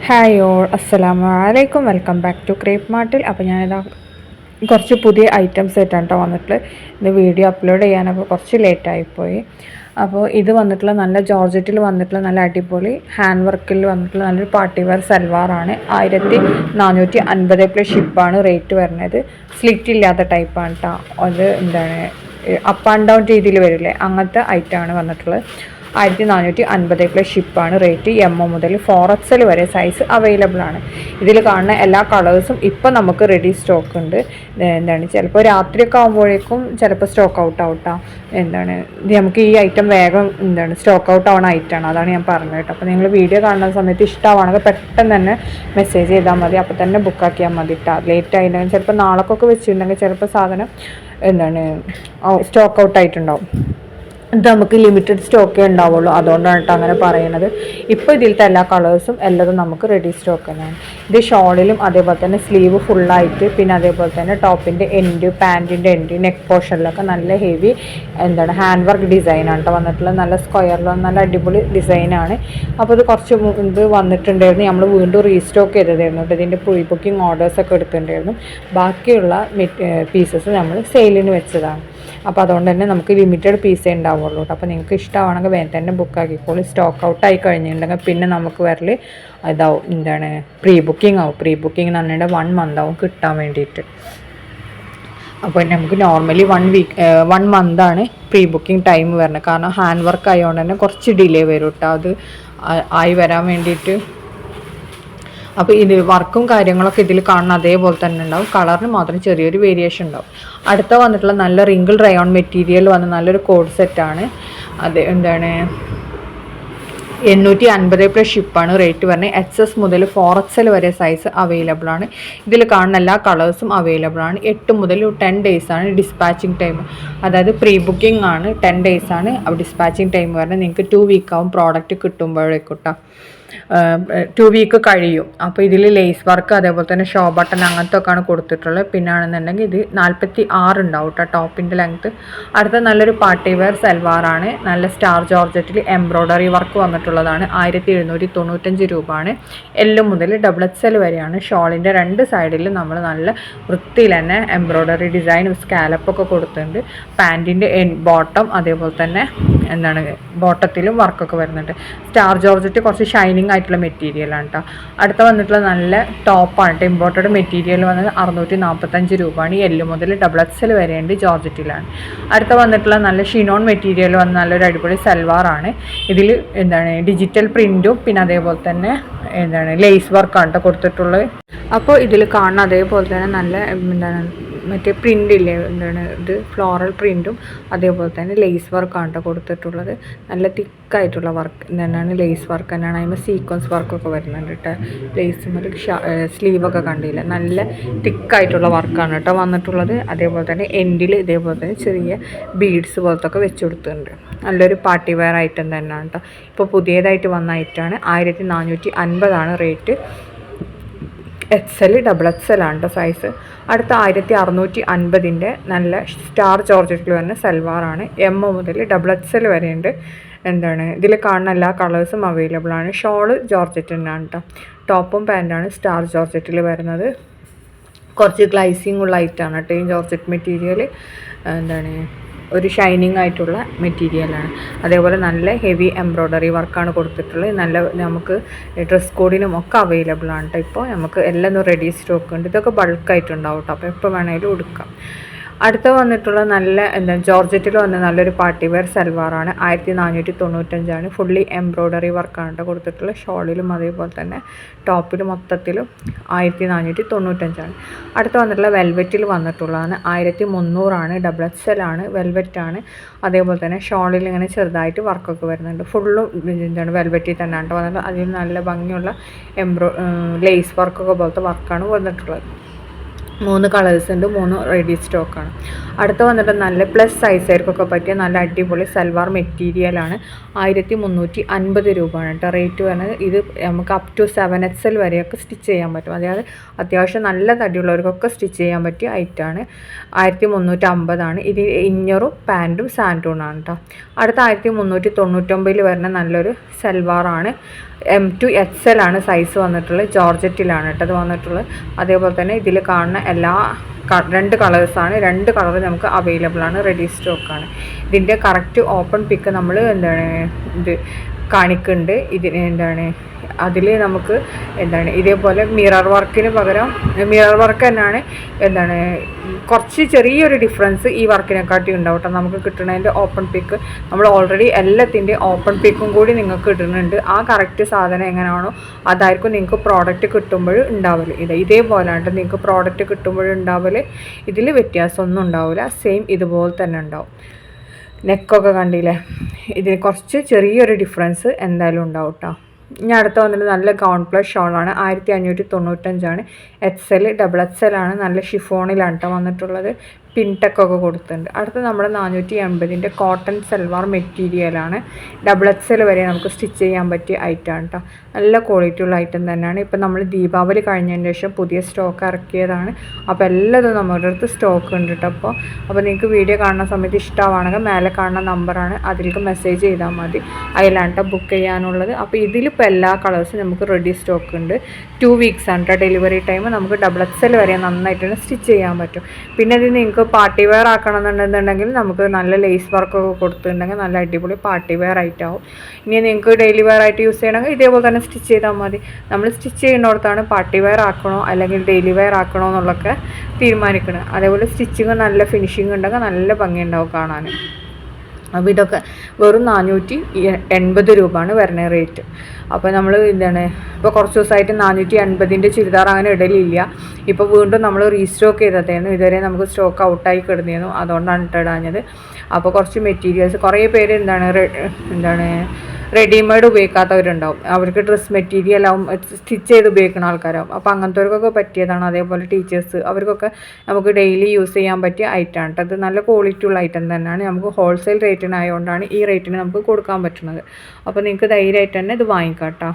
Hi all അസ്സലാമു അലൈക്കും. Welcome back to crepe മാർട്ടിൽ. അപ്പോൾ ഞാനിതാ കുറച്ച് പുതിയ ഐറ്റംസ് ആയിട്ടാണ് കേട്ടോ വന്നിട്ടുള്ളത്. ഇത് വീഡിയോ അപ്ലോഡ് ചെയ്യാനൊക്കെ കുറച്ച് ലേറ്റായിപ്പോയി. അപ്പോൾ ഇത് വന്നിട്ടുള്ള നല്ല ജോർജറ്റിൽ വന്നിട്ടുള്ള നല്ല അടിപൊളി ഹാൻഡ് വർക്കിൽ വന്നിട്ടുള്ള നല്ലൊരു പാർട്ടി വെയർ സൽവാറാണ്. 1450 പ്ലസ് ഷിപ്പാണ് റേറ്റ് വരുന്നത്. സ്ലിറ്റ് ഇല്ലാത്ത ടൈപ്പാണ് കേട്ടോ. അത് എന്താണ് അപ്പ് ആൻഡ് ഡൗൺ രീതിയിൽ വരില്ലേ, അങ്ങനത്തെ ഐറ്റമാണ് വന്നിട്ടുള്ളത്. 1450 പ്ലസ് ഷിപ്പാണ് റേറ്റ്. എം മുതൽ 4XL വരെ സൈസ് അവൈലബിൾ ആണ്. ഇതിൽ കാണുന്ന എല്ലാ കളേഴ്സും ഇപ്പം നമുക്ക് റെഡി സ്റ്റോക്ക് ഉണ്ട്. എന്താണ് ചിലപ്പോൾ രാത്രിയൊക്കെ ആകുമ്പോഴേക്കും ചിലപ്പോൾ സ്റ്റോക്ക് ഔട്ട് ആവട്ടാ. എന്താണ് ഇത് നമുക്ക് ഈ ഐറ്റം വേഗം സ്റ്റോക്ക് ഔട്ട് ആവുന്ന ഐറ്റമാണ്. അതാണ് ഞാൻ പറഞ്ഞത് കേട്ടോ. അപ്പോൾ നിങ്ങൾ വീഡിയോ കാണുന്ന സമയത്ത് ഇഷ്ടമാണെങ്കിൽ പെട്ടെന്ന് തന്നെ മെസ്സേജ് ചെയ്താൽ മതി. അപ്പോൾ തന്നെ ബുക്കാക്കിയാൽ മതി കേട്ടോ. ലേറ്റ് ആയിട്ടുണ്ടെങ്കിൽ ചിലപ്പോൾ നാളെക്കൊക്കെ വെച്ചിട്ടുണ്ടെങ്കിൽ ചിലപ്പോൾ സാധനം സ്റ്റോക്ക് ഔട്ട് ആയിട്ടുണ്ടാവും. ഇത് നമുക്ക് ലിമിറ്റഡ് സ്റ്റോക്കേ ഉണ്ടാവുള്ളൂ. അതുകൊണ്ടാണ് കേട്ടോ അങ്ങനെ പറയുന്നത്. ഇപ്പോൾ ഇതിലത്തെ എല്ലാ കളേഴ്സും എല്ലാതും നമുക്ക് റെഡി സ്റ്റോക്ക് തന്നെയാണ്. ഇത് ഷോളിലും അതേപോലെ തന്നെ സ്ലീവ് ഫുള്ളായിട്ട്, പിന്നെ അതേപോലെ തന്നെ ടോപ്പിൻ്റെ എൻഡ്, പാൻറ്റിൻ്റെ എൻഡ്, നെക്ക് പോർഷനിലൊക്കെ നല്ല ഹെവി ഹാൻഡ് വർക്ക് ഡിസൈനാണ് കേട്ടോ വന്നിട്ടുള്ളത്. നല്ല സ്ക്വയറിലും നല്ല അടിപൊളി ഡിസൈനാണ്. അപ്പോൾ ഇത് കുറച്ച് മുൻപ് വന്നിട്ടുണ്ടായിരുന്നു. നമ്മൾ വീണ്ടും റീസ്റ്റോക്ക് ചെയ്തതായിരുന്നു കേട്ടോ. ഇതിൻ്റെ പ്രീ ബുക്കിംഗ് ഓർഡേഴ്സൊക്കെ എടുത്തിട്ടുണ്ടായിരുന്നു. ബാക്കിയുള്ള പീസസ് നമ്മൾ സെയിലിന് വെച്ചതാണ്. അപ്പോൾ അതുകൊണ്ട് തന്നെ നമുക്ക് ലിമിറ്റഡ് പീസേ ഉണ്ടാവുള്ളൂ കേട്ടോ. അപ്പോൾ നിങ്ങൾക്ക് ഇഷ്ടമാണെങ്കിൽ വേഗം തന്നെ ബുക്ക് ആക്കിക്കോളൂ. സ്റ്റോക്ക് ഔട്ട് ആയി കഴിഞ്ഞിട്ടുണ്ടെങ്കിൽ പിന്നെ നമുക്ക് വരൽ ഇതാവും പ്രീ ബുക്കിംഗ് ആവും. പ്രീ ബുക്കിംഗ് എന്ന് പറഞ്ഞാൽ 1 മന്ത് ആവും കിട്ടാൻ വേണ്ടിയിട്ട്. അപ്പോൾ നമുക്ക് നോർമലി 1 മന്താണ് പ്രീ ബുക്കിംഗ് ടൈം വരുന്നത്. കാരണം ഹാൻഡ് വർക്ക് ആയതുകൊണ്ട് തന്നെ കുറച്ച് ഡിലേ വരും കേട്ടോ അത് ആയി വരാൻ വേണ്ടിയിട്ട്. അപ്പോൾ ഇത് വർക്കും കാര്യങ്ങളൊക്കെ ഇതിൽ കാണുന്ന അതേപോലെ തന്നെ ഉണ്ടാവും. കളറിന് മാത്രം ചെറിയൊരു വേരിയേഷൻ ഉണ്ടാവും. അടുത്ത വന്നിട്ടുള്ള നല്ല റിങ്കിൾ റയോൺ മെറ്റീരിയൽ വന്ന നല്ലൊരു കോഡ് സെറ്റാണ്. അത് 850 പ്ലസ് ഷിപ്പാണ് റേറ്റ് പറഞ്ഞത്. XS മുതൽ 4XL വരെ സൈസ് അവൈലബിൾ ആണ്. ഇതിൽ കാണുന്ന എല്ലാ കളേഴ്സും അവൈലബിൾ ആണ്. 8 മുതൽ 10 days ആണ് ഡിസ്പാച്ചിങ് ടൈം. അതായത് പ്രീ ബുക്കിംഗ് ആണ് 10 days ആണ്. ഡിസ്പാച്ചിങ് ടൈം പറഞ്ഞാൽ നിങ്ങൾക്ക് 2 വീക്ക് ആവും പ്രോഡക്റ്റ് കിട്ടുമ്പോഴേക്കൂട്ടാ. 2 വീക്ക് കഴിയും. അപ്പോൾ ഇതിൽ ലേസ് വർക്ക് അതേപോലെ തന്നെ ഷോ ബട്ടൺ അങ്ങനത്തെ ഒക്കെയാണ് കൊടുത്തിട്ടുള്ളത്. പിന്നെ ആണെന്നുണ്ടെങ്കിൽ ഇത് 46 ഉണ്ടാവും കേട്ടോ ടോപ്പിൻ്റെ ലെങ്ത്ത്. അടുത്ത നല്ലൊരു പാർട്ടി വെയർ സൽവാറാണ്. നല്ല സ്റ്റാർ ജോർജറ്റിൽ എംബ്രോയ്ഡറി വർക്ക് വന്നിട്ടുള്ളതാണ്. 1795 രൂപയാണ്. L മുതൽ XXL വരെയാണ്. ഷോളിൻ്റെ 2 സൈഡിലും നമ്മൾ നല്ല വൃത്തിയിൽ തന്നെ എംബ്രോയ്ഡറി ഡിസൈനും സ്കാലപ്പൊക്കെ കൊടുത്തിട്ടുണ്ട്. പാൻറ്റിൻ്റെ ബോട്ടം അതേപോലെ തന്നെ ബോട്ടത്തിലും വർക്കൊക്കെ വരുന്നുണ്ട്. സ്റ്റാർ ജോർജറ്റ് കുറച്ച് ഷൈനിങ് ആയിട്ടുള്ള മെറ്റീരിയലാണ് കേട്ടോ. അടുത്ത വന്നിട്ടുള്ള നല്ല ടോപ്പാണ് കേട്ടോ. ഇമ്പോർട്ടഡ് മെറ്റീരിയൽ വന്നത് 645 രൂപയാണ്. L മുതൽ XXL വരെയുണ്ട്. ജോർജറ്റിലാണ്. അടുത്ത വന്നിട്ടുള്ള നല്ല ഷിനോൺ മെറ്റീരിയൽ വന്ന നല്ലൊരു അടിപൊളി സൽവാറാണ്. ഇതിൽ ഡിജിറ്റൽ പ്രിൻറ്റും പിന്നെ അതേപോലെ തന്നെ ലേസ് വർക്കാണ് കേട്ടോ കൊടുത്തിട്ടുള്ളത്. അപ്പോൾ ഇതിൽ കാണുന്ന അതേപോലെ തന്നെ നല്ല മറ്റേ പ്രിൻ്റ് ഇല്ലേ ഇത് ഫ്ലോറൽ പ്രിൻറ്റും അതേപോലെ തന്നെ ലേസ് വർക്കാണ് കേട്ടോ കൊടുത്തിട്ടുള്ളത്. നല്ല തിക്കായിട്ടുള്ള വർക്ക് തന്നെയാണ്. ലേസ് വർക്ക് തന്നെയാണ്. അതിന് സീക്വൻസ് വർക്കൊക്കെ വരുന്നുണ്ട് കേട്ടോ. ലേസും ഒരു സ്ലീവൊക്കെ കണ്ടില്ല. നല്ല തിക്കായിട്ടുള്ള വർക്കാണ് കേട്ടോ വന്നിട്ടുള്ളത്. അതേപോലെ തന്നെ എൻഡിൽ ഇതേപോലെ തന്നെ ചെറിയ ബീഡ്സ് പോലത്തെ ഒക്കെ വെച്ച് കൊടുത്തിട്ടുണ്ട്. നല്ലൊരു പാർട്ടി വെയർ ഐറ്റം തന്നെയാണ് കേട്ടോ. ഇപ്പോൾ പുതിയതായിട്ട് വന്ന ഐറ്റമാണ്. 1450 റേറ്റ്. XL XXL ആണ് കേട്ടോ സൈസ്. അടുത്ത 1650 നല്ല സ്റ്റാർ ജോർജറ്റിൽ വരുന്ന സൽവാറാണ്. M മുതൽ XXL വരെയുണ്ട്. ഇതിൽ കാണുന്ന എല്ലാ കളേഴ്സും അവൈലബിൾ ആണ്. ഷോള് ജോർജറ്റ് തന്നെയാണ് കേട്ടോ. ടോപ്പും പാൻറ്റാണ് സ്റ്റാർ ജോർജറ്റിൽ വരുന്നത്. കുറച്ച് ഗ്ലൈസിങ് ഉള്ള ഐറ്റാണ് കേട്ടോ ഈ ജോർജറ്റ് മെറ്റീരിയൽ. ഒരു ഷൈനിങ് ആയിട്ടുള്ള മെറ്റീരിയലാണ്. അതേപോലെ നല്ല ഹെവി എംബ്രോയ്ഡറി വർക്കാണ് കൊടുത്തിട്ടുള്ളത്. നല്ല നമുക്ക് ഡ്രസ് കോഡിനും ഒക്കെ അവൈലബിൾ ആണ് കേട്ടോ. ഇപ്പോൾ നമുക്ക് എല്ലാം റെഡി സ്റ്റോക്ക് ഉണ്ട്. ഇതൊക്കെ ബൾക്കായിട്ടുണ്ടാവും കേട്ടോ. അപ്പോൾ എപ്പോൾ വേണമെങ്കിലും എടുക്കാം. അടുത്ത വന്നിട്ടുള്ള നല്ല ജോർജറ്റിൽ വന്ന നല്ലൊരു പാർട്ടി വെയർ സൽവാറാണ്. 1495 ഫുള്ളി എംബ്രോയ്ഡറി വർക്കാണ് കേട്ടോ കൊടുത്തിട്ടുള്ളത്. ഷോളിലും അതേപോലെ തന്നെ ടോപ്പിലും മൊത്തത്തിലും 1495. അടുത്ത വന്നിട്ടുള്ള വെൽവെറ്റിൽ വന്നിട്ടുള്ളതാണ്. 1300 XXL ആണ്. വെൽവെറ്റാണ്. അതേപോലെ തന്നെ ഷോളിൽ ഇങ്ങനെ ചെറുതായിട്ട് വർക്കൊക്കെ വരുന്നുണ്ട്. ഫുള്ളും വെൽവെറ്റിൽ തന്നെയാണ് കേട്ടോ വന്നിട്ടുള്ളത്. അതിൽ നല്ല ഭംഗിയുള്ള ലേസ് വർക്കൊക്കെ പോലത്തെ വർക്കാണ് വന്നിട്ടുള്ളത്. 3 കളേഴ്സ് ഉണ്ട്. 3 റെഡി സ്റ്റോക്കാണ്. അടുത്ത വന്നിട്ട് നല്ല പ്ലസ് സൈസുകാർക്കൊക്കെ പറ്റിയ നല്ല അടിപൊളി സൽവാർ മെറ്റീരിയലാണ്. 1350 രൂപയാണ് കേട്ടോ റേറ്റ് വരുന്നത്. ഇത് നമുക്ക് അപ് ടു 7XL വരെയൊക്കെ സ്റ്റിച്ച് ചെയ്യാൻ പറ്റും. അതായത് അത്യാവശ്യം നല്ല തടിയുള്ളവർക്കൊക്കെ സ്റ്റിച്ച് ചെയ്യാൻ പറ്റിയ ഐറ്റമാണ്. 1350 ഇത് ഇന്നറും പാൻറ്റും സാൻറ്റൂണാണ് കേട്ടോ. അടുത്ത 1399 വരുന്ന നല്ലൊരു സൽവാറാണ്. M to XL ആണ് സൈസ് വന്നിട്ടുള്ളത്. ജോർജറ്റിലാണ് കേട്ടോ അത് വന്നിട്ടുള്ളത്. അതേപോലെ തന്നെ ഇതിൽ കാണുന്ന എല്ലാ 2 കളേഴ്സാണ്. 2 കളർ നമുക്ക് അവൈലബിൾ ആണ്, റെഡി സ്റ്റോക്കാണ്. ഇതിൻ്റെ കറക്റ്റ് ഓപ്പൺ പിക്ക് നമ്മൾ ഇത് കാണിക്കുന്നുണ്ട്. ഇതിന് അതിൽ നമുക്ക് ഇതേപോലെ മിറർ വർക്കിന് പകരം മിറർ വർക്ക് തന്നെയാണ് കുറച്ച് ചെറിയൊരു ഡിഫറൻസ് ഈ വർക്കിനെക്കാട്ടി ഉണ്ടാവും കേട്ടോ. നമുക്ക് കിട്ടുന്നതിൻ്റെ ഓപ്പൺ പിക്ക് നമ്മൾ ഓൾറെഡി എല്ലാത്തിൻ്റെ ഓപ്പൺ പിക്കും കൂടി നിങ്ങൾക്ക് ഇടുന്നുണ്ട്. ആ കറക്റ്റ് സാധനം എങ്ങനെയാണോ അതായിരിക്കും നിങ്ങൾക്ക് പ്രോഡക്റ്റ് കിട്ടുമ്പോൾ ഉണ്ടാവല്. ഇതേപോലെയാണ് നിങ്ങൾക്ക് പ്രോഡക്റ്റ് കിട്ടുമ്പോൾ ഉണ്ടാവല്. ഇതിൽ വ്യത്യാസമൊന്നും ഉണ്ടാവില്ല, സെയിം ഇതുപോലെ തന്നെ ഉണ്ടാവും. നെക്കൊക്കെ കണ്ടില്ലേ, ഇതിന് കുറച്ച് ചെറിയൊരു ഡിഫറൻസ് എന്തായാലും ഉണ്ടാവും കേട്ടോ. ഇനി അടുത്ത വന്നിട്ട് നല്ല ഗൗൺ പ്ലസ് ഷോളാണ്. 1595 XL XXL ആണ്. നല്ല ഷിഫോണിലാണ് കേട്ടോ വന്നിട്ടുള്ളത്. പിൻടെക്കൊക്കെ കൊടുത്തിട്ടുണ്ട്. അടുത്ത നമ്മുടെ 480 കോട്ടൺ സൽവാർ മെറ്റീരിയലാണ്. XXL വരെ നമുക്ക് സ്റ്റിച്ച് ചെയ്യാൻ പറ്റിയ ഐറ്റമാണ് കേട്ടോ. നല്ല ക്വാളിറ്റി ഉള്ള ഐറ്റം തന്നെയാണ്. ഇപ്പം നമ്മൾ ദീപാവലി കഴിഞ്ഞതിന് ശേഷം പുതിയ സ്റ്റോക്ക് ഇറക്കിയതാണ്. അപ്പോൾ എല്ലാതും നമ്മുടെ അടുത്ത് സ്റ്റോക്ക് ഉണ്ട് കേട്ടോ. അപ്പോൾ നിങ്ങൾക്ക് വീഡിയോ കാണുന്ന സമയത്ത് ഇഷ്ടമാണെങ്കിൽ മേലെ കാണുന്ന നമ്പറാണ്, അതിലേക്ക് മെസ്സേജ് ചെയ്താൽ മതി. അതിലാണ് ബുക്ക് ചെയ്യാനുള്ളത്. അപ്പോൾ ഇതിലിപ്പോൾ എല്ലാ കളേഴ്സും നമുക്ക് റെഡി സ്റ്റോക്ക് ഉണ്ട്. 2 വീക്സ് ആണ് കേട്ടോ ഡെലിവറി ടൈം. നമുക്ക് XXL വരെ നന്നായിട്ട് സ്റ്റിച്ച് ചെയ്യാൻ പറ്റും. പിന്നെ ഇത് നിങ്ങൾക്ക് പാർട്ടി വെയർ ആക്കണം എന്നുണ്ടെന്നുണ്ടെങ്കിൽ നമുക്ക് നല്ല ലേസ് വർക്കൊക്കെ കൊടുത്തിട്ടുണ്ടെങ്കിൽ നല്ല അടിപൊളി പാർട്ടി വെയർ ആയിട്ടാവും. ഇനി നിങ്ങൾക്ക് ഡെയിലി വെയർ ആയിട്ട് യൂസ് ചെയ്യണമെങ്കിൽ ഇതേപോലെ തന്നെ സ്റ്റിച്ച് ചെയ്താൽ മതി. നമ്മൾ സ്റ്റിച്ച് ചെയ്യുന്നിടത്താണ് പാർട്ടി വെയർ ആക്കണോ അല്ലെങ്കിൽ ഡെയിലി വെയർ ആക്കണോ എന്നുള്ളതൊക്കെ തീരുമാനിക്കണം. അതേപോലെ സ്റ്റിച്ചിങ് നല്ല ഫിനിഷിങ് ഉണ്ടെങ്കിൽ നല്ല ഭംഗിയുണ്ടാവും കാണാൻ. അപ്പോൾ ഇതൊക്കെ വെറും 480 രൂപയാണ് വരുന്ന റേറ്റ്. അപ്പോൾ നമ്മൾ ഇപ്പോൾ കുറച്ച് ദിവസമായിട്ട് 480 ചുരിദാർ അങ്ങനെ ഇടലില്ല. ഇപ്പോൾ വീണ്ടും നമ്മൾ റീസ്റ്റോക്ക് ചെയ്തതായിരുന്നു. ഇതുവരെ നമുക്ക് സ്റ്റോക്ക് ഔട്ടായി കിടന്നിരുന്നു, അതുകൊണ്ടാണ് ഇടാഞ്ഞത്. അപ്പോൾ കുറച്ച് മെറ്റീരിയൽസ് കുറേ പേര് റെഡിമെയ്ഡ് ഉപയോഗിക്കാത്തവരുണ്ടാവും. അവർക്ക് ഡ്രസ് മെറ്റീരിയൽ ആവും സ്റ്റിച്ച് ചെയ്ത് ഉപയോഗിക്കുന്ന ആൾക്കാരാവും. അപ്പോൾ അങ്ങനത്തെവർക്കൊക്കെ പറ്റിയതാണ്. അതേപോലെ ടീച്ചേഴ്സ് അവർക്കൊക്കെ നമുക്ക് ഡെയിലി യൂസ് ചെയ്യാൻ പറ്റിയ ഐറ്റമാണ്. അത് നല്ല ക്വാളിറ്റി ഉള്ള ഐറ്റം തന്നെയാണ്. നമുക്ക് ഹോൾസെയിൽ റേറ്റിനായതുകൊണ്ടാണ് ഈ റേറ്റിന് നമുക്ക് കൊടുക്കാൻ പറ്റുന്നത്. അപ്പോൾ നിങ്ങൾക്ക് ധൈര്യമായിട്ട് തന്നെ ഇത് വാങ്ങിക്കാം കേട്ടോ.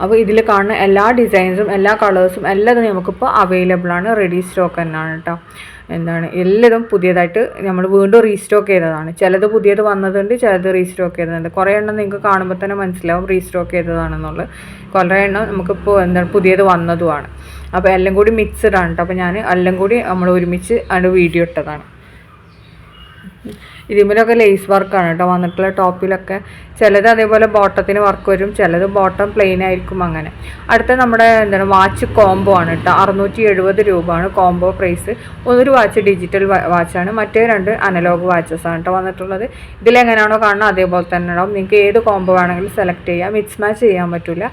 അപ്പോൾ ഇതിൽ കാണുന്ന എല്ലാ ഡിസൈൻസും എല്ലാ കളേഴ്സും എല്ലാതും നമുക്കിപ്പോൾ അവൈലബിൾ ആണ്. റെഡി സ്റ്റോക്ക് തന്നെയാണ് കേട്ടോ. എല്ലാതും പുതിയതായിട്ട് നമ്മൾ വീണ്ടും റീസ്റ്റോക്ക് ചെയ്തതാണ്. ചിലത് പുതിയത് വന്നതുണ്ട്, ചിലത് റീസ്റ്റോക്ക് ചെയ്തതുണ്ട്. കുറേ എണ്ണം നിങ്ങൾക്ക് കാണുമ്പോൾ തന്നെ മനസ്സിലാവും റീസ്റ്റോക്ക് ചെയ്തതാണെന്നുള്ളത്. കുറേ എണ്ണം നമുക്കിപ്പോൾ പുതിയത് വന്നതുമാണ്. അപ്പോൾ എല്ലാം കൂടി മിക്സ്ഡ് ആണ് കേട്ടോ. അപ്പോൾ ഞാൻ എല്ലാം കൂടി നമ്മൾ ഒരുമിച്ച് വീഡിയോ ഇട്ടതാണ്. ഇതിന്മേലൊക്കെ ലേസ് വർക്കാണ് കേട്ടോ വന്നിട്ടുള്ള ടോപ്പിലൊക്കെ. ചിലത് അതേപോലെ ബോട്ടത്തിന് വർക്ക് വരും, ചിലത് ബോട്ടം പ്ലെയിൻ ആയിരിക്കും. അങ്ങനെ അടുത്ത നമ്മുടെ വാച്ച് കോംബോ ആണ് കേട്ടോ. 670 രൂപയാണ് കോംബോ പ്രൈസ്. ഒരു വാച്ച് ഡിജിറ്റൽ വാച്ചാണ്, മറ്റേ 2 അനലോഗ് വാച്ചസാണ് കേട്ടോ വന്നിട്ടുള്ളത്. ഇതിലെങ്ങനെയാണോ കാണുന്നത് അതേപോലെ തന്നെ ഉണ്ടാവും. നിങ്ങൾക്ക് ഏത് കോംബോ വേണമെങ്കിലും സെലക്ട് ചെയ്യാം. മിക്സ് മാച്ച് ചെയ്യാൻ പറ്റില്ല.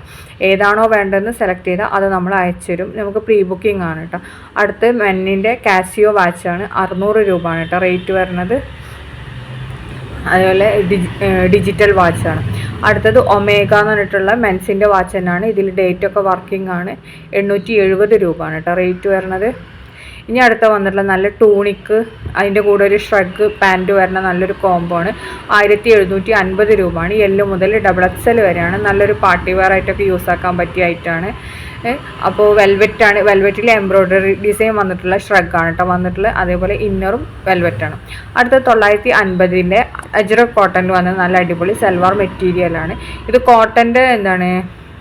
ഏതാണോ വേണ്ടതെന്ന് സെലക്ട് ചെയ്താൽ അത് നമ്മൾ അയച്ചു തരും. നമുക്ക് പ്രീ ബുക്കിംഗ് ആണ് കേട്ടോ. അടുത്ത് മെന്നിൻ്റെ കാസിയോ വാച്ചാണ്. 600 രൂപയാണ് കേട്ടോ റേറ്റ് വരുന്നത്. അതേപോലെ ഡിജിറ്റൽ വാച്ചാണ്. അടുത്തത് ഒമേഗ എന്ന് പറഞ്ഞിട്ടുള്ള മെൻസിൻ്റെ വാച്ച് തന്നെയാണ്. ഇതിൽ ഡേറ്റൊക്കെ വർക്കിംഗ് ആണ്. 870 രൂപയാണ് കേട്ടോ റേറ്റ് വരുന്നത്. ഇനി അടുത്ത വന്നിട്ടുള്ള നല്ല ടൂണിക്ക്, അതിൻ്റെ കൂടെ ഒരു ഷ്രഗ് പാൻറ്റ് വരുന്ന നല്ലൊരു കോംബോ ആണ്. 1750 രൂപയാണ്. L മുതൽ XXL വരെയാണ്. നല്ലൊരു പാർട്ടി വെയർ ആയിട്ടൊക്കെ യൂസ് ആക്കാൻ പറ്റിയ ഐറ്റമാണ്. അപ്പോൾ വെൽവെറ്റാണ്. വെൽവെറ്റിൽ എംബ്രോയ്ഡറി ഡിസൈൻ വന്നിട്ടുള്ള ഷ്രഗാണ് കേട്ടോ വന്നിട്ടുള്ളത്. അതേപോലെ ഇന്നറും വെൽവെറ്റാണ്. അടുത്ത 950 അജ്രക് കോട്ടണിൽ വന്നത് നല്ല അടിപൊളി സൽവാർ മെറ്റീരിയലാണ്. ഇത് കോട്ടൻ്റെ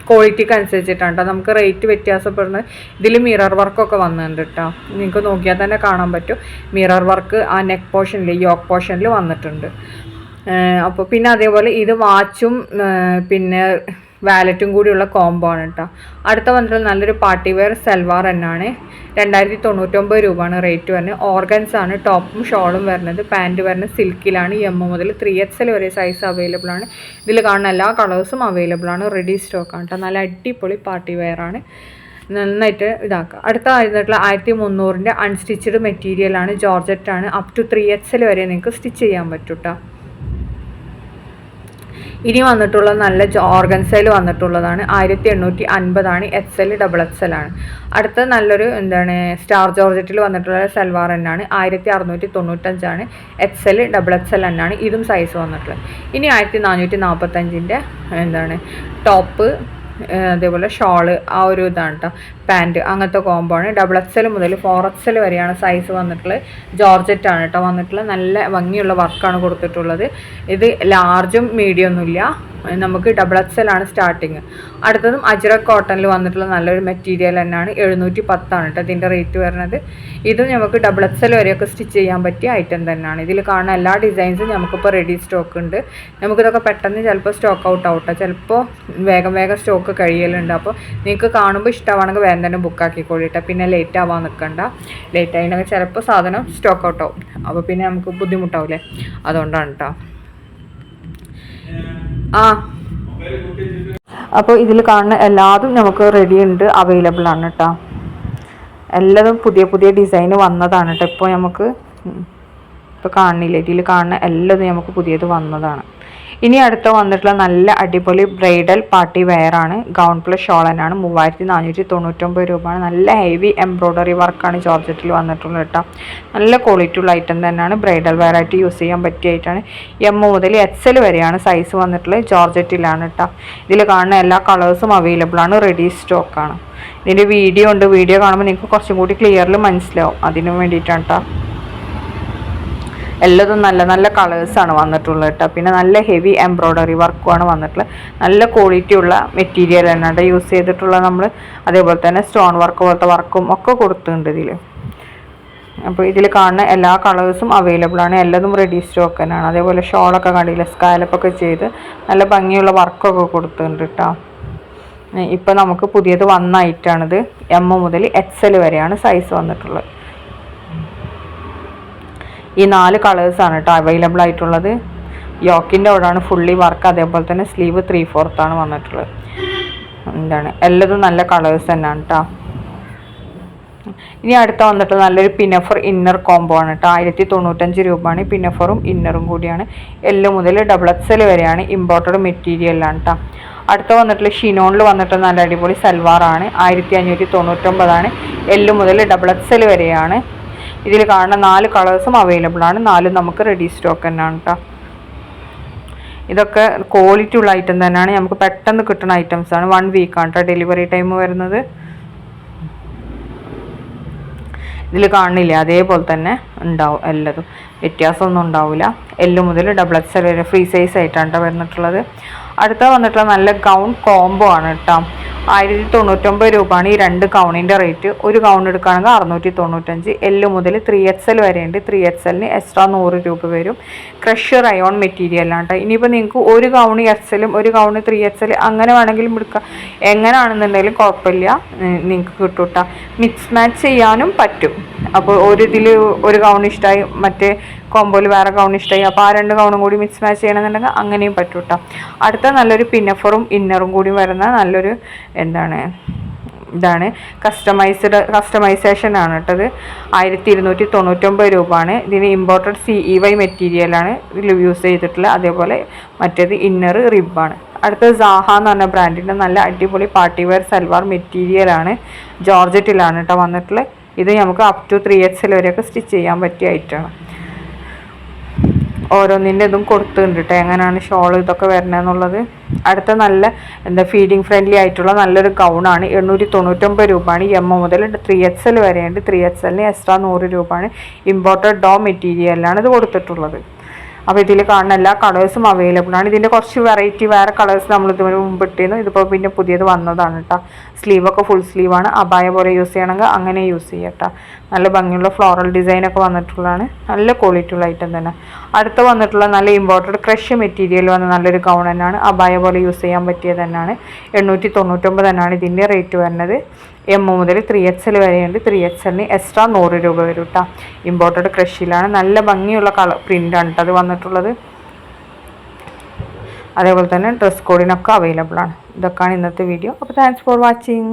ക്വാളിറ്റിക്ക് അനുസരിച്ചിട്ടാണ് കേട്ടോ നമുക്ക് റേറ്റ് വ്യത്യാസപ്പെടുന്നത്. ഇതിൽ മിറർ വർക്കൊക്കെ വന്നിട്ടുണ്ട് കേട്ടോ. നിങ്ങൾക്ക് നോക്കിയാൽ തന്നെ കാണാൻ പറ്റും. മിറർ വർക്ക് ആ നെക്ക് പോർഷനിൽ, യോക്ക് പോർഷനിൽ വന്നിട്ടുണ്ട്. അപ്പോൾ പിന്നെ അതേപോലെ ഇത് വാച്ചും പിന്നെ വാലറ്റും കൂടിയുള്ള കോംബോ ആണ് കേട്ടോ. അടുത്ത വന്നിട്ടുള്ള നല്ലൊരു പാർട്ടി വെയർ സൽവാർ തന്നെയാണ്. 2099 രൂപയാണ് റേറ്റ് വരുന്നത്. ഓർഗൻസ് ആണ് ടോപ്പും ഷോളും വരുന്നത്. പാൻറ്റ് വരുന്നത് സിൽക്കിലാണ്. M മുതൽ 3XL വരെ സൈസ് അവൈലബിൾ ആണ്. ഇതിൽ കാണുന്ന എല്ലാ കളേഴ്സും അവൈലബിൾ ആണ്. റെഡി സ്റ്റോക്കാണ് കേട്ടോ. നല്ല അടിപൊളി പാർട്ടി വെയർ ആണ്. നന്നായിട്ട് ഇതാക്കുക. അടുത്ത ആയിട്ടുള്ള 1300 അൺസ്റ്റിച്ചഡ് മെറ്റീരിയലാണ്. ജോർജറ്റാണ്. അപ് ടു 3XL വരെ നിങ്ങൾക്ക് സ്റ്റിച്ച് ചെയ്യാൻ പറ്റും കേട്ടോ. ഇനി വന്നിട്ടുള്ള നല്ല ഓർഗൻസയിൽ വന്നിട്ടുള്ളതാണ്. 1850 XL XXL ആണ്. അടുത്ത നല്ലൊരു സ്റ്റാർ ജോർജറ്റിൽ വന്നിട്ടുള്ള സൽവാർ തന്നെയാണ്. 1695 XL XXL തന്നെയാണ്. ഇതും സൈസ് വന്നിട്ടുള്ളത്. ഇനി 1445 ടോപ്പ്, അതേപോലെ ഷോള്, ആ ഒരു ഇതാണ് കേട്ടോ. പാൻറ്റ് അങ്ങനത്തെ കോംബോ ആണ്. XXL മുതൽ 4XL വരെയാണ് സൈസ് വന്നിട്ടുള്ളത്. ജോർജറ്റാണ് കേട്ടോ വന്നിട്ടുള്ളത്. നല്ല ഭംഗിയുള്ള വർക്കാണ് കൊടുത്തിട്ടുള്ളത്. ഇത് ലാർജും മീഡിയം ഒന്നുമില്ല, നമുക്ക് ഡബിൾ എക്സൽ ആണ് സ്റ്റാർട്ടിങ്. അടുത്തതും അജ്രക് കോട്ടണിൽ വന്നിട്ടുള്ള നല്ലൊരു മെറ്റീരിയൽ തന്നെയാണ്. 710 കേട്ടോ ഇതിൻ്റെ റേറ്റ് വരുന്നത്. ഇതും നമുക്ക് ഡബിൾ എക്സൽ വരെയൊക്കെ സ്റ്റിച്ച് ചെയ്യാൻ പറ്റിയ ഐറ്റം തന്നെയാണ്. ഇതിൽ കാണുന്ന എല്ലാ ഡിസൈൻസും നമുക്കിപ്പോൾ റെഡി സ്റ്റോക്ക് ഉണ്ട്. നമുക്കിതൊക്കെ പെട്ടെന്ന് ചിലപ്പോൾ സ്റ്റോക്ക് ഔട്ട് ആവട്ടെ, ചിലപ്പോൾ വേഗം സ്റ്റോക്ക് കഴിയലുണ്ട്. അപ്പോൾ നിങ്ങൾക്ക് കാണുമ്പോൾ ഇഷ്ടമാണെങ്കിൽ വേഗം തന്നെ ബുക്ക് ആക്കിക്കോളിട്ടെ. പിന്നെ ലേറ്റ് ആവാൻ നിൽക്കണ്ട. ലേറ്റ് ആയിട്ടുണ്ടെങ്കിൽ ചിലപ്പോൾ സാധനം സ്റ്റോക്ക് ഔട്ട് ആവും. അപ്പോൾ പിന്നെ നമുക്ക് ബുദ്ധിമുട്ടാവില്ലേ, അതുകൊണ്ടാണ് കേട്ടോ. അപ്പോൾ ഇതിൽ കാണുന്ന എല്ലാതും നമുക്ക് റെഡി ഉണ്ട്, അവൈലബിൾ ആണ് കേട്ടോ. എല്ലാതും പുതിയ പുതിയ ഡിസൈൻ വന്നതാണ് കേട്ടോ. ഇപ്പോൾ നമുക്ക് ഇപ്പോൾ കാണുന്നില്ല, ഇതിൽ കാണുന്ന എല്ലാതും നമുക്ക് പുതിയത് വന്നതാണ്. ഇനി അടുത്ത വന്നിട്ടുള്ള നല്ല അടിപൊളി ബ്രൈഡൽ പാർട്ടി വെയർ ആണ്. ഗൗൺ പ്ലസ് ഷോൾ തന്നെയാണ്. 3499 രൂപയാണ്. നല്ല ഹെവി എംബ്രോയ്ഡറി വർക്കാണ് ജോർജറ്റിൽ വന്നിട്ടുള്ളത് കേട്ടോ. നല്ല ക്വാളിറ്റി ഉള്ള ഐറ്റം തന്നെയാണ്. ബ്രൈഡൽ വെയർ ആയിട്ട് യൂസ് ചെയ്യാൻ പറ്റിയായിട്ടാണ്. M മുതൽ XL വരെയാണ് സൈസ് വന്നിട്ടുള്ളത്. ജോർജറ്റിലാണ് കേട്ടോ. ഇതിൽ കാണുന്ന എല്ലാ കളേഴ്സും അവൈലബിൾ ആണ്, റെഡി സ്റ്റോക്കാണ്. ഇതിൻ്റെ വീഡിയോ ഉണ്ട്. വീഡിയോ കാണുമ്പോൾ നിങ്ങൾക്ക് കുറച്ചും കൂടി ക്ലിയറിൽ മനസ്സിലാവും. അതിന് വേണ്ടിയിട്ടാണ് കേട്ടോ. എല്ലാതും നല്ല നല്ല കളേഴ്സാണ് വന്നിട്ടുള്ളത് കേട്ടോ. പിന്നെ നല്ല ഹെവി എംബ്രോയ്ഡറി വർക്കുമാണ് വന്നിട്ടുള്ളത്. നല്ല ക്വാളിറ്റി ഉള്ള മെറ്റീരിയൽ തന്നെയാണ് യൂസ് ചെയ്തിട്ടുള്ള നമ്മൾ. അതേപോലെ തന്നെ സ്റ്റോൺ വർക്ക് പോലത്തെ വർക്കും ഒക്കെ കൊടുത്തിട്ടുണ്ട് ഇതിൽ. അപ്പോൾ ഇതിൽ കാണുന്ന എല്ലാ കളേഴ്സും അവൈലബിൾ ആണ്. എല്ലാതും റെഡി സ്റ്റോക്ക് തന്നെയാണ്. അതേപോലെ ഷോളൊക്കെ കണ്ടില്ല, സ്കാലപ്പൊക്കെ ചെയ്ത് നല്ല ഭംഗിയുള്ള വർക്കൊക്കെ കൊടുത്തിട്ടുണ്ട് കേട്ടോ. ഇപ്പോൾ നമുക്ക് പുതിയത് വന്ന ഐറ്റാണിത്. M മുതൽ XL വരെയാണ് സൈസ് വന്നിട്ടുള്ളത്. ഈ 4 കളേഴ്സാണ് കേട്ടോ അവൈലബിൾ ആയിട്ടുള്ളത്. യോക്കിൻ്റെ അവിടെയാണ് ഫുള്ളി വർക്ക്. അതേപോലെ തന്നെ സ്ലീവ് 3/4 ആണ് വന്നിട്ടുള്ളത്. എല്ലാതും നല്ല കളേഴ്സ് തന്നെയാണ് കേട്ടോ. ഇനി അടുത്ത വന്നിട്ട് നല്ലൊരു പിനഫർ ഇന്നർ കോംബോ ആണ് കേട്ടോ. 1095 രൂപയാണ്. പിനഫറും ഇന്നറും കൂടിയാണ്. L മുതൽ XXL വരെയാണ്. ഇമ്പോർട്ടഡ് മെറ്റീരിയലാണ് കേട്ടോ. അടുത്ത വന്നിട്ടുള്ള ഷിനോണിൽ വന്നിട്ട് നല്ല അടിപൊളി സൽവാറാണ്. 1599 ആണ്. L മുതൽ XXL വരെയാണ്. ഇതിൽ കാണുന്ന 4 കളേഴ്സും അവൈലബിൾ ആണ്. 4 നമുക്ക് റെഡി സ്റ്റോക്ക് തന്നെയാണ് കേട്ടോ. ഇതൊക്കെ ക്വാളിറ്റി ഉള്ള ഐറ്റം തന്നെയാണ്. നമുക്ക് പെട്ടെന്ന് കിട്ടുന്ന ഐറ്റംസ് ആണ്. 1 വീക്കാണ് കേട്ടോ ഡെലിവറി ടൈം വരുന്നത്. ഇതിൽ കാണുന്നില്ല, അതേപോലെ തന്നെ ഉണ്ടാവും. എല്ലാതും വ്യത്യാസമൊന്നും ഉണ്ടാവില്ല. L മുതൽ XXL വരെ ഫ്രീ സൈസ് ആയിട്ടാണ് കേട്ടോ വന്നിട്ടുള്ളത്. അടുത്ത വന്നിട്ടുള്ള നല്ല ഗൗൺ കോംബോ ആണ് കേട്ടോ. 1099 രൂപയാണ് ഈ 2 ഗൗണിൻ്റെ റേറ്റ്. ഒരു ഗൗൺ എടുക്കുകയാണെങ്കിൽ 695. L മുതൽ 3XL വരെയുണ്ട്. 3XLന് എക്സ്ട്രാ 100 രൂപ വരും. ക്രഷ് റയോൺ മെറ്റീരിയലാണ് കേട്ടോ. ഇനിയിപ്പോൾ നിങ്ങൾക്ക് ഒരു ഗൗണ് XLും ഒരു ഗൗണ് 3XL അങ്ങനെ വേണമെങ്കിലും എടുക്കാം. എങ്ങനെയാണെന്നുണ്ടെങ്കിലും കുഴപ്പമില്ല, നിങ്ങൾക്ക് കിട്ടും കേട്ടോ. മിക്സ് മാച്ച് ചെയ്യാനും പറ്റും. അപ്പോൾ ഇതിൽ ഒരു ഗൗൺ ഇഷ്ടമായി, മറ്റേ കോമ്പോയിൽ വേറെ ഗൗൺ ഇഷ്ടമായി, അപ്പോൾ ആ 2 ഗൗണും കൂടി മിക്സ് മാച്ച് ചെയ്യണമെന്നുണ്ടെങ്കിൽ അങ്ങനെയും പറ്റും കേട്ടോ. അടുത്ത നല്ലൊരു പിന്നഫറും ഇന്നറും കൂടി വരുന്ന നല്ലൊരു ഇതാണ് കസ്റ്റമൈസേഷൻ ആണ് കേട്ടത്. 1299 രൂപയാണ്. ഇതിന് ഇമ്പോർട്ടഡ് CEY മെറ്റീരിയലാണ് ഇതിൽ യൂസ് ചെയ്തിട്ടുള്ളത്. അതേപോലെ മറ്റേത് ഇന്നർ റിബാണ്. അടുത്തത് സാഹ എന്ന് പറഞ്ഞ ബ്രാൻഡിൻ്റെ നല്ല അടിപൊളി പാർട്ടി വെയർ സൽവാർ മെറ്റീരിയലാണ്. ജോർജറ്റിലാണ് കേട്ടോ വന്നിട്ടുള്ളത്. ഇത് നമുക്ക് അപ് ടു 3XL വരെയൊക്കെ സ്റ്റിച്ച് ചെയ്യാൻ പറ്റിയ ഐറ്റമാണ്. ഓരോന്നിൻ്റെ ഇതും കൊടുത്തിട്ടുണ്ട് കേട്ടോ, എങ്ങനെയാണ് ഷോൾ ഇതൊക്കെ വരണമെന്നുള്ളത്. അടുത്ത നല്ല ഫീഡിങ് ഫ്രണ്ട്ലി ആയിട്ടുള്ള നല്ലൊരു ഗൗണാണ്. 899 രൂപയാണ്. M മുതൽ 3XL വരെയുണ്ട്. 3XLന് എക്സ്ട്രാ 100 രൂപയാണ്. ഇമ്പോർട്ടഡ് ഡോ മെറ്റീരിയലാണ് ഇത് കൊടുത്തിട്ടുള്ളത്. അപ്പോൾ ഇതിൽ കാണുന്ന എല്ലാ കളേഴ്സും അവൈലബിൾ ആണ്. ഇതിൻ്റെ കുറച്ച് വെറൈറ്റി വേറെ കളേഴ്സ് നമ്മൾ ഇതിന് മുമ്പ് ഇട്ടിരുന്നു. ഇതിപ്പോൾ പിന്നെ പുതിയത് വന്നതാണ് കേട്ടോ. സ്ലീവൊക്കെ ഫുൾ സ്ലീവാണ്. അബായ പോലെ യൂസ് ചെയ്യണമെങ്കിൽ അങ്ങനെ യൂസ് ചെയ്യാം കേട്ടോ. നല്ല ഭംഗിയുള്ള ഫ്ലോറൽ ഡിസൈനൊക്കെ വന്നിട്ടുള്ളതാണ്. നല്ല ക്വാളിറ്റി ഉള്ള ഐറ്റം തന്നെ. അടുത്ത വന്നിട്ടുള്ള നല്ല ഇമ്പോർട്ടഡ് ക്രഷ് മെറ്റീരിയൽ വന്ന നല്ലൊരു ഗൗൺ തന്നെയാണ്. അബായ പോലെ യൂസ് ചെയ്യാൻ പറ്റിയത് തന്നെയാണ്. 899 തന്നെയാണ് ഇതിൻ്റെ റേറ്റ് വരുന്നത്. M മുതൽ 3XL വരെയുണ്ട്. 3XLന് എക്സ്ട്രാ 100 രൂപ വരും കേട്ടോ. ഇമ്പോർട്ടഡ് ക്രഷിലാണ്. നല്ല ഭംഗിയുള്ള പ്രിൻ്റാണ് കേട്ടോ അത് വന്നിട്ടുള്ളത്. അതേപോലെ തന്നെ ഡ്രസ് കോഡിനൊക്കെ അവൈലബിൾ ആണ്. ഇതൊക്കെയാണ് ഇന്നത്തെ വീഡിയോ. അപ്പോൾ താങ്ക്സ് ഫോർ വാച്ചിങ്.